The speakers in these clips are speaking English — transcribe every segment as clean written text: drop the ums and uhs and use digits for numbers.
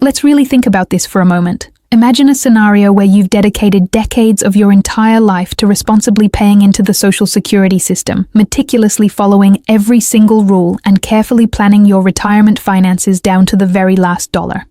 Let's really think about this for a moment. Imagine a scenario where you've dedicated decades of your entire life to responsibly paying into the Social Security system, meticulously following every single rule and carefully planning your retirement finances down to the very last dollar.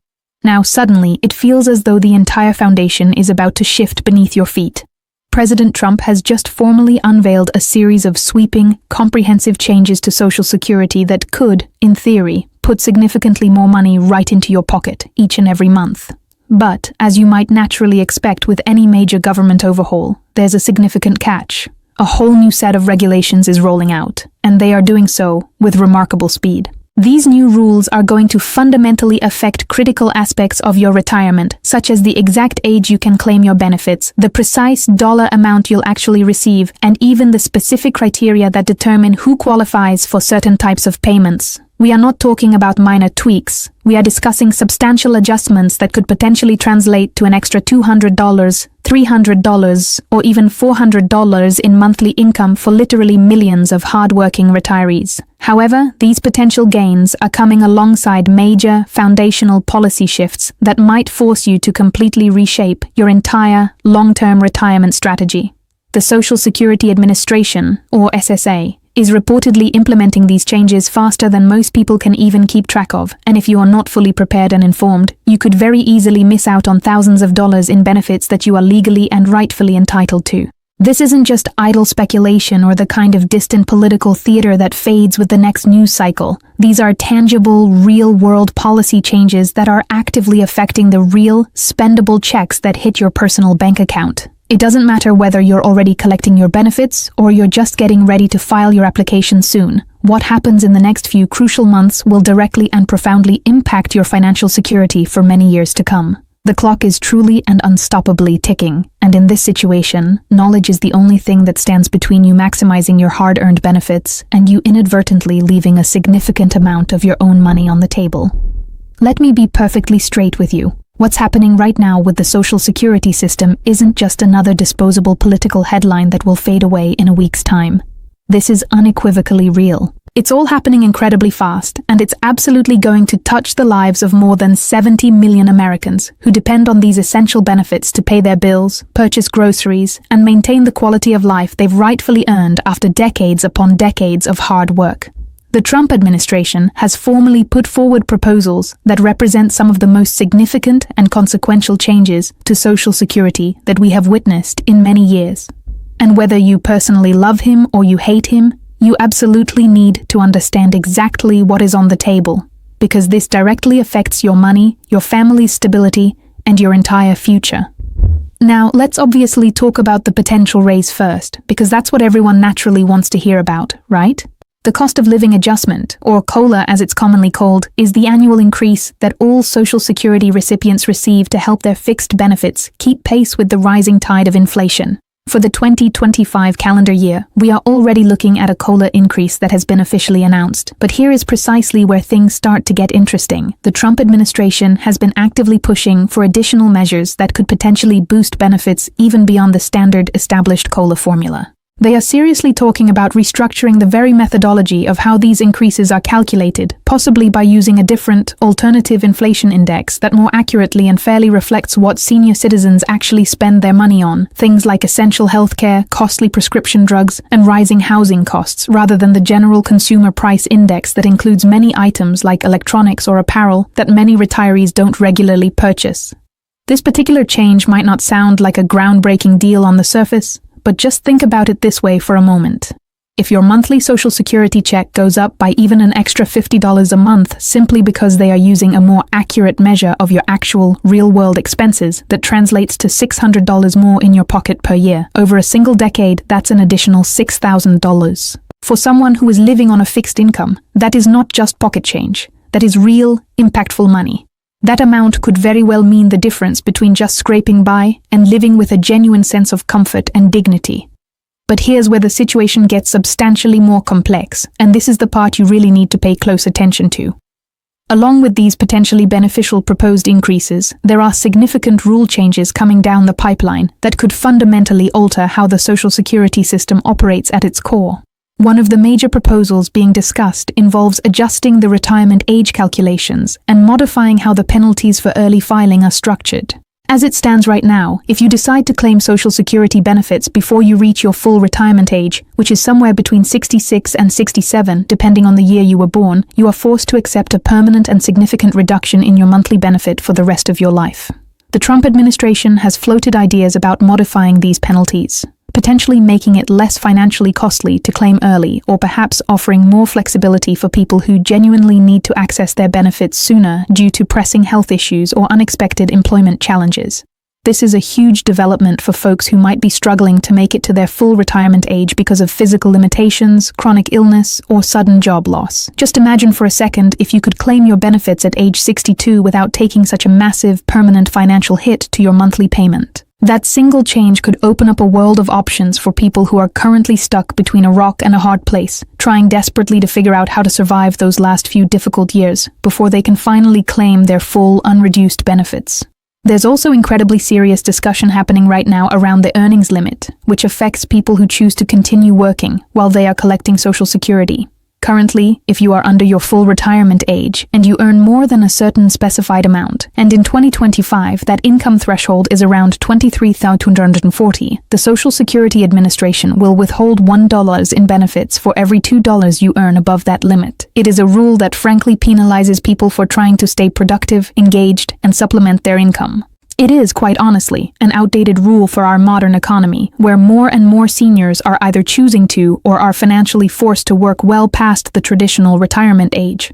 Now, suddenly, it feels as though the entire foundation is about to shift beneath your feet. President Trump has just formally unveiled a series of sweeping, comprehensive changes to Social Security that could, in theory, put significantly more money right into your pocket each and every month. But, as you might naturally expect with any major government overhaul, there's a significant catch. A whole new set of regulations is rolling out, and they are doing so with remarkable speed. These new rules are going to fundamentally affect critical aspects of your retirement, such as the exact age you can claim your benefits, the precise dollar amount you'll actually receive, and even the specific criteria that determine who qualifies for certain types of payments. We are not talking about minor tweaks. We are discussing substantial adjustments that could potentially translate to an extra $200, $300, or even $400 in monthly income for literally millions of hard-working retirees. However, these potential gains are coming alongside major, foundational policy shifts that might force you to completely reshape your entire long-term retirement strategy. The Social Security Administration, or SSA, is reportedly implementing these changes faster than most people can even keep track of, and if you are not fully prepared and informed, you could very easily miss out on thousands of dollars in benefits that you are legally and rightfully entitled to. This isn't just idle speculation or the kind of distant political theater that fades with the next news cycle. These are tangible, real-world policy changes that are actively affecting the real, spendable checks that hit your personal bank account. It doesn't matter whether you're already collecting your benefits or you're just getting ready to file your application soon. What happens in the next few crucial months will directly and profoundly impact your financial security for many years to come. The clock is truly and unstoppably ticking, and in this situation, knowledge is the only thing that stands between you maximizing your hard-earned benefits and you inadvertently leaving a significant amount of your own money on the table. Let me be perfectly straight with you. What's happening right now with the Social Security system isn't just another disposable political headline that will fade away in a week's time. This is unequivocally real. It's all happening incredibly fast, and it's absolutely going to touch the lives of more than 70 million Americans who depend on these essential benefits to pay their bills, purchase groceries, and maintain the quality of life they've rightfully earned after decades upon decades of hard work. The Trump administration has formally put forward proposals that represent some of the most significant and consequential changes to Social Security that we have witnessed in many years. And whether you personally love him or you hate him, you absolutely need to understand exactly what is on the table, because this directly affects your money, your family's stability, and your entire future. Now, let's obviously talk about the potential raise first, because that's what everyone naturally wants to hear about, right? The cost of living adjustment, or COLA as it's commonly called, is the annual increase that all Social Security recipients receive to help their fixed benefits keep pace with the rising tide of inflation. For the 2025 calendar year, we are already looking at a COLA increase that has been officially announced. But here is precisely where things start to get interesting. The Trump administration has been actively pushing for additional measures that could potentially boost benefits even beyond the standard established COLA formula. They are seriously talking about restructuring the very methodology of how these increases are calculated, possibly by using a different, alternative inflation index that more accurately and fairly reflects what senior citizens actually spend their money on, things like essential healthcare, costly prescription drugs, and rising housing costs, rather than the general consumer price index that includes many items like electronics or apparel that many retirees don't regularly purchase. This particular change might not sound like a groundbreaking deal on the surface, but just think about it this way for a moment. If your monthly Social Security check goes up by even an extra $50 a month simply because they are using a more accurate measure of your actual, real-world expenses that translates to $600 more in your pocket per year, over a single decade, that's an additional $6,000. For someone who is living on a fixed income, that is not just pocket change. That is real, impactful money. That amount could very well mean the difference between just scraping by and living with a genuine sense of comfort and dignity. But here's where the situation gets substantially more complex, and this is the part you really need to pay close attention to. Along with these potentially beneficial proposed increases, there are significant rule changes coming down the pipeline that could fundamentally alter how the Social Security system operates at its core. One of the major proposals being discussed involves adjusting the retirement age calculations and modifying how the penalties for early filing are structured. As it stands right now, if you decide to claim Social Security benefits before you reach your full retirement age, which is somewhere between 66 and 67, depending on the year you were born, you are forced to accept a permanent and significant reduction in your monthly benefit for the rest of your life. The Trump administration has floated ideas about modifying these penalties, potentially making it less financially costly to claim early, or perhaps offering more flexibility for people who genuinely need to access their benefits sooner due to pressing health issues or unexpected employment challenges. This is a huge development for folks who might be struggling to make it to their full retirement age because of physical limitations, chronic illness, or sudden job loss. Just imagine for a second if you could claim your benefits at age 62 without taking such a massive, permanent financial hit to your monthly payment. That single change could open up a world of options for people who are currently stuck between a rock and a hard place, trying desperately to figure out how to survive those last few difficult years before they can finally claim their full, unreduced benefits. There's also incredibly serious discussion happening right now around the earnings limit, which affects people who choose to continue working while they are collecting Social Security. Currently, if you are under your full retirement age and you earn more than a certain specified amount, and in 2025 that income threshold is around $23,240, the Social Security Administration will withhold $1 in benefits for every $2 you earn above that limit. It is a rule that frankly penalizes people for trying to stay productive, engaged, and supplement their income. It is, quite honestly, an outdated rule for our modern economy, where more and more seniors are either choosing to or are financially forced to work well past the traditional retirement age.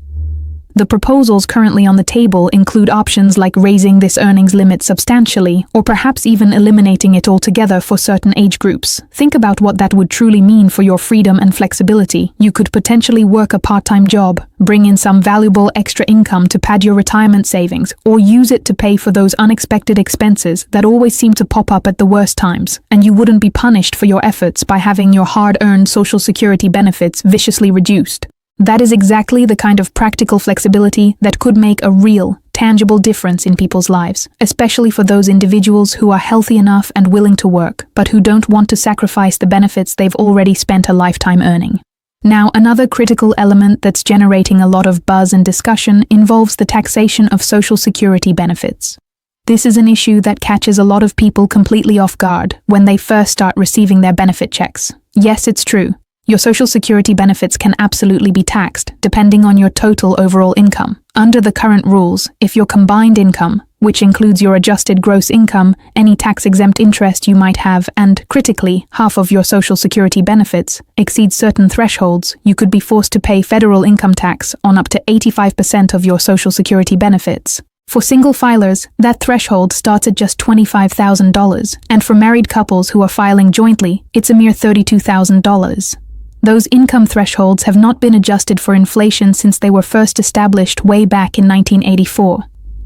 The proposals currently on the table include options like raising this earnings limit substantially, or perhaps even eliminating it altogether for certain age groups. Think about what that would truly mean for your freedom and flexibility. You could potentially work a part-time job, bring in some valuable extra income to pad your retirement savings, or use it to pay for those unexpected expenses that always seem to pop up at the worst times, and you wouldn't be punished for your efforts by having your hard-earned Social Security benefits viciously reduced. That is exactly the kind of practical flexibility that could make a real, tangible difference in people's lives, especially for those individuals who are healthy enough and willing to work, but who don't want to sacrifice the benefits they've already spent a lifetime earning. Now, another critical element that's generating a lot of buzz and discussion involves the taxation of Social Security benefits. This is an issue that catches a lot of people completely off guard when they first start receiving their benefit checks. Yes, it's true. Your Social Security benefits can absolutely be taxed, depending on your total overall income. Under the current rules, if your combined income, which includes your adjusted gross income, any tax-exempt interest you might have, and, critically, half of your Social Security benefits, exceeds certain thresholds, you could be forced to pay federal income tax on up to 85% of your Social Security benefits. For single filers, that threshold starts at just $25,000, and for married couples who are filing jointly, it's a mere $32,000. Those income thresholds have not been adjusted for inflation since they were first established way back in 1984.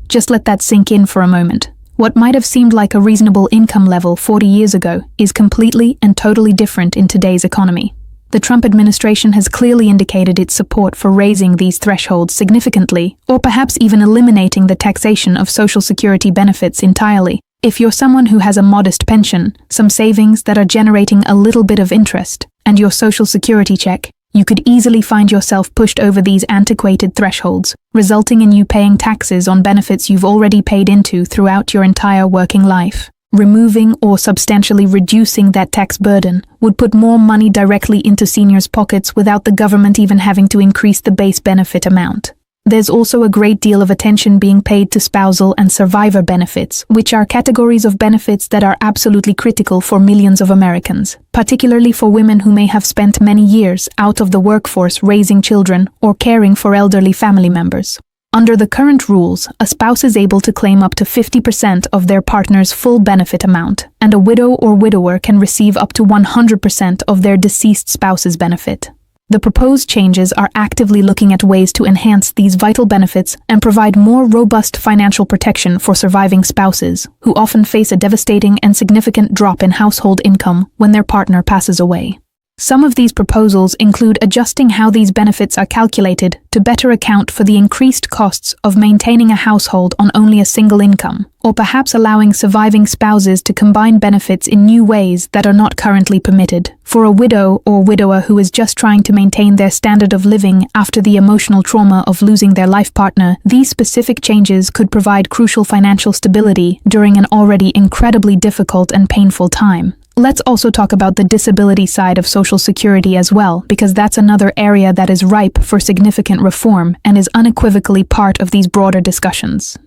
Just let that sink in for a moment. What might have seemed like a reasonable income level 40 years ago is completely and totally different in today's economy. The Trump administration has clearly indicated its support for raising these thresholds significantly, or perhaps even eliminating the taxation of Social Security benefits entirely. If you're someone who has a modest pension, some savings that are generating a little bit of interest, and your Social Security check, you could easily find yourself pushed over these antiquated thresholds, resulting in you paying taxes on benefits you've already paid into throughout your entire working life. Removing or substantially reducing that tax burden would put more money directly into seniors' pockets without the government even having to increase the base benefit amount. There's also a great deal of attention being paid to spousal and survivor benefits, which are categories of benefits that are absolutely critical for millions of Americans, particularly for women who may have spent many years out of the workforce raising children or caring for elderly family members. Under the current rules, a spouse is able to claim up to 50% of their partner's full benefit amount, and a widow or widower can receive up to 100% of their deceased spouse's benefit. The proposed changes are actively looking at ways to enhance these vital benefits and provide more robust financial protection for surviving spouses, who often face a devastating and significant drop in household income when their partner passes away. Some of these proposals include adjusting how these benefits are calculated to better account for the increased costs of maintaining a household on only a single income, or perhaps allowing surviving spouses to combine benefits in new ways that are not currently permitted. For a widow or widower who is just trying to maintain their standard of living after the emotional trauma of losing their life partner, these specific changes could provide crucial financial stability during an already incredibly difficult and painful time. Let's also talk about the disability side of Social Security as well, because that's another area that is ripe for significant reform and is unequivocally part of these broader discussions.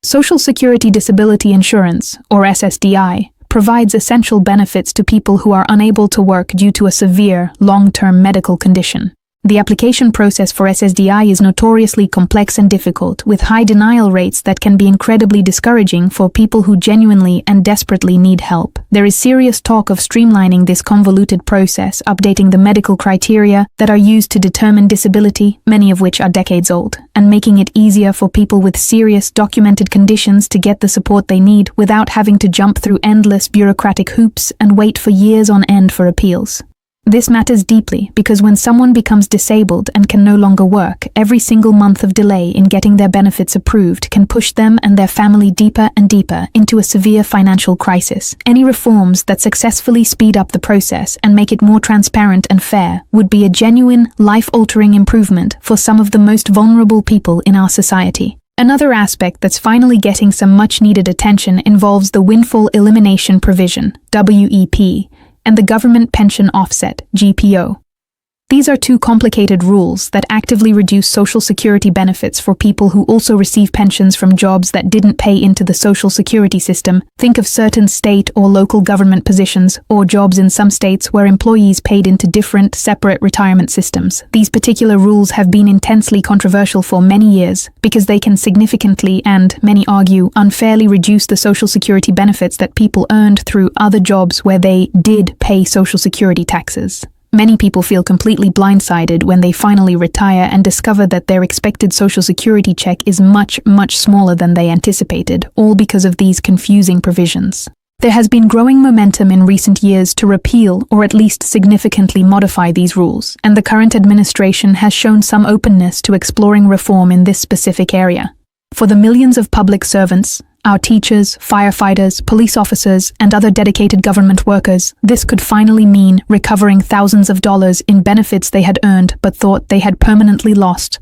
Social Security Disability Insurance, or SSDI, provides essential benefits to people who are unable to work due to a severe, long-term medical condition. The application process for SSDI is notoriously complex and difficult, with high denial rates that can be incredibly discouraging for people who genuinely and desperately need help. There is serious talk of streamlining this convoluted process, updating the medical criteria that are used to determine disability, many of which are decades old, and making it easier for people with serious documented conditions to get the support they need without having to jump through endless bureaucratic hoops and wait for years on end for appeals. This matters deeply because when someone becomes disabled and can no longer work, every single month of delay in getting their benefits approved can push them and their family deeper and deeper into a severe financial crisis. Any reforms that successfully speed up the process and make it more transparent and fair would be a genuine, life-altering improvement for some of the most vulnerable people in our society. Another aspect that's finally getting some much-needed attention involves the Windfall Elimination Provision, WEP, and the Government Pension Offset, GPO. These are two complicated rules that actively reduce Social Security benefits for people who also receive pensions from jobs that didn't pay into the Social Security system. Think of certain state or local government positions, or jobs in some states where employees paid into different, separate retirement systems. These particular rules have been intensely controversial for many years because they can significantly and, many argue, unfairly reduce the Social Security benefits that people earned through other jobs where they did pay Social Security taxes. Many people feel completely blindsided when they finally retire and discover that their expected Social Security check is much, much smaller than they anticipated, all because of these confusing provisions. There has been growing momentum in recent years to repeal or at least significantly modify these rules, and the current administration has shown some openness to exploring reform in this specific area. For the millions of public servants, our teachers, firefighters, police officers, and other dedicated government workers, this could finally mean recovering thousands of dollars in benefits they had earned but thought they had permanently lost.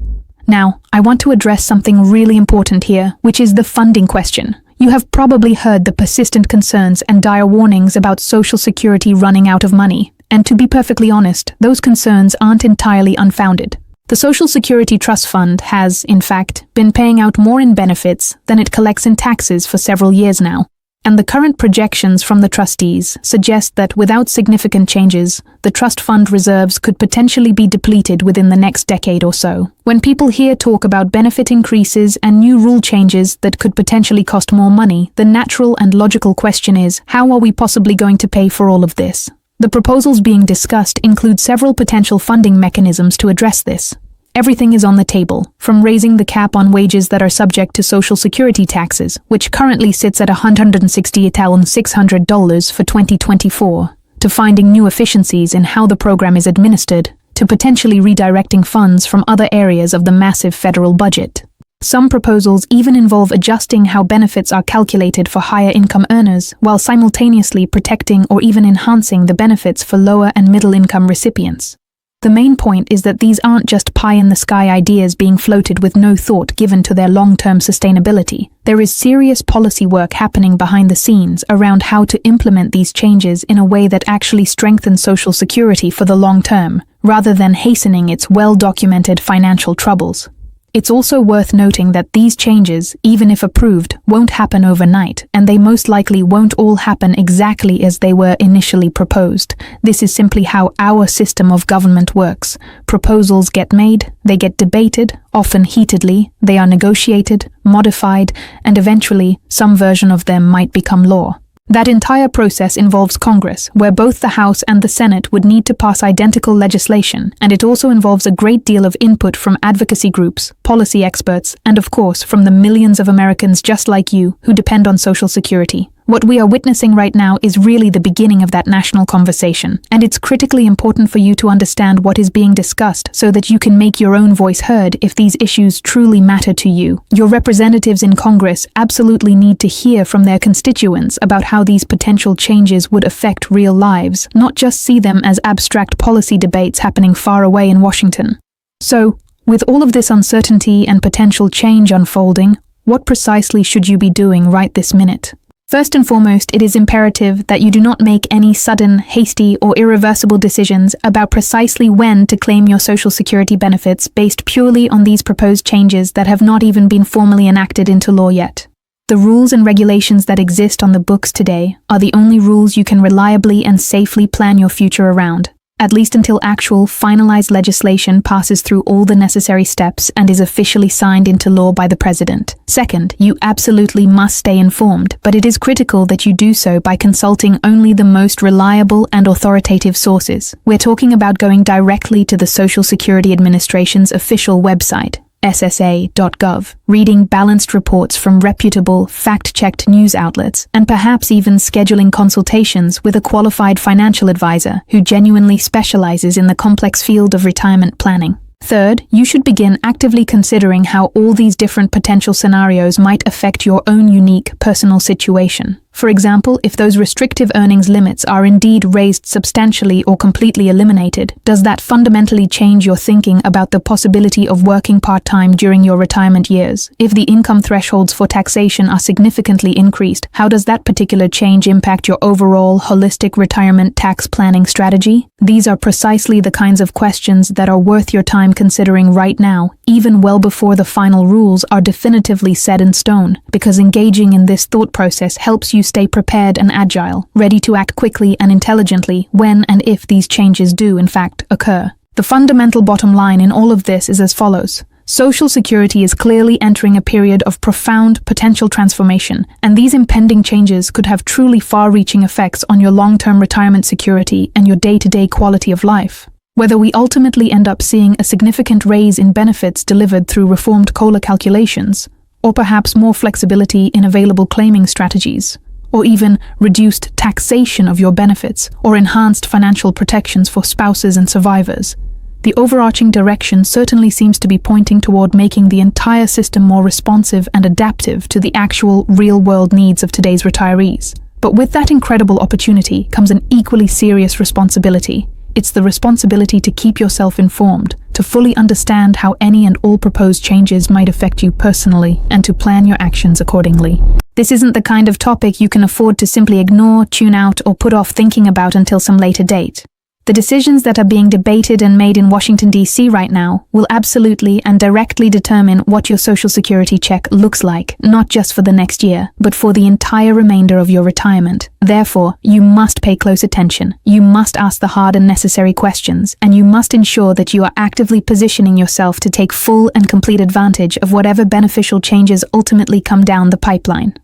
Now, I want to address something really important here, which is the funding question. You have probably heard the persistent concerns and dire warnings about Social Security running out of money, and to be perfectly honest, those concerns aren't entirely unfounded. The Social Security Trust Fund has, in fact, been paying out more in benefits than it collects in taxes for several years now, and the current projections from the trustees suggest that without significant changes, the trust fund reserves could potentially be depleted within the next decade or so. When people hear talk about benefit increases and new rule changes that could potentially cost more money, the natural and logical question is, how are we possibly going to pay for all of this? The proposals being discussed include several potential funding mechanisms to address this. Everything is on the table, from raising the cap on wages that are subject to Social Security taxes, which currently sits at $168,600 for 2024, to finding new efficiencies in how the program is administered, to potentially redirecting funds from other areas of the massive federal budget. Some proposals even involve adjusting how benefits are calculated for higher income earners, while simultaneously protecting or even enhancing the benefits for lower and middle income recipients. The main point is that these aren't just pie-in-the-sky ideas being floated with no thought given to their long-term sustainability. There is serious policy work happening behind the scenes around how to implement these changes in a way that actually strengthens Social Security for the long term, rather than hastening its well-documented financial troubles. It's also worth noting that these changes, even if approved, won't happen overnight, and they most likely won't all happen exactly as they were initially proposed. This is simply how our system of government works. Proposals get made, they get debated, often heatedly, they are negotiated, modified, and eventually, some version of them might become law. That entire process involves Congress, where both the House and the Senate would need to pass identical legislation, and it also involves a great deal of input from advocacy groups, policy experts, and of course from the millions of Americans just like you who depend on Social Security. What we are witnessing right now is really the beginning of that national conversation, and it's critically important for you to understand what is being discussed so that you can make your own voice heard if these issues truly matter to you. Your representatives in Congress absolutely need to hear from their constituents about how these potential changes would affect real lives, not just see them as abstract policy debates happening far away in Washington. So, with all of this uncertainty and potential change unfolding, what precisely should you be doing right this minute? First and foremost, it is imperative that you do not make any sudden, hasty, or irreversible decisions about precisely when to claim your Social Security benefits based purely on these proposed changes that have not even been formally enacted into law yet. The rules and regulations that exist on the books today are the only rules you can reliably and safely plan your future around, at least until actual, finalized legislation passes through all the necessary steps and is officially signed into law by the President. Second, you absolutely must stay informed, but it is critical that you do so by consulting only the most reliable and authoritative sources. We're talking about going directly to the Social Security Administration's official website, SSA.gov, reading balanced reports from reputable, fact-checked news outlets, and perhaps even scheduling consultations with a qualified financial advisor who genuinely specializes in the complex field of retirement planning. Third, you should begin actively considering how all these different potential scenarios might affect your own unique personal situation. For example, if those restrictive earnings limits are indeed raised substantially or completely eliminated, does that fundamentally change your thinking about the possibility of working part-time during your retirement years? If the income thresholds for taxation are significantly increased, how does that particular change impact your overall holistic retirement tax planning strategy? These are precisely the kinds of questions that are worth your time considering right now, even well before the final rules are definitively set in stone, because engaging in this thought process helps you stay prepared and agile, ready to act quickly and intelligently when and if these changes do, in fact, occur. The fundamental bottom line in all of this is as follows. Social Security is clearly entering a period of profound potential transformation, and these impending changes could have truly far-reaching effects on your long-term retirement security and your day-to-day quality of life. Whether we ultimately end up seeing a significant raise in benefits delivered through reformed COLA calculations, or perhaps more flexibility in available claiming strategies, or even reduced taxation of your benefits, or enhanced financial protections for spouses and survivors, the overarching direction certainly seems to be pointing toward making the entire system more responsive and adaptive to the actual, real-world needs of today's retirees. But with that incredible opportunity comes an equally serious responsibility. It's the responsibility to keep yourself informed, to fully understand how any and all proposed changes might affect you personally, and to plan your actions accordingly. This isn't the kind of topic you can afford to simply ignore, tune out, or put off thinking about until some later date. The decisions that are being debated and made in Washington, D.C. right now will absolutely and directly determine what your Social Security check looks like, not just for the next year, but for the entire remainder of your retirement. Therefore, you must pay close attention, you must ask the hard and necessary questions, and you must ensure that you are actively positioning yourself to take full and complete advantage of whatever beneficial changes ultimately come down the pipeline.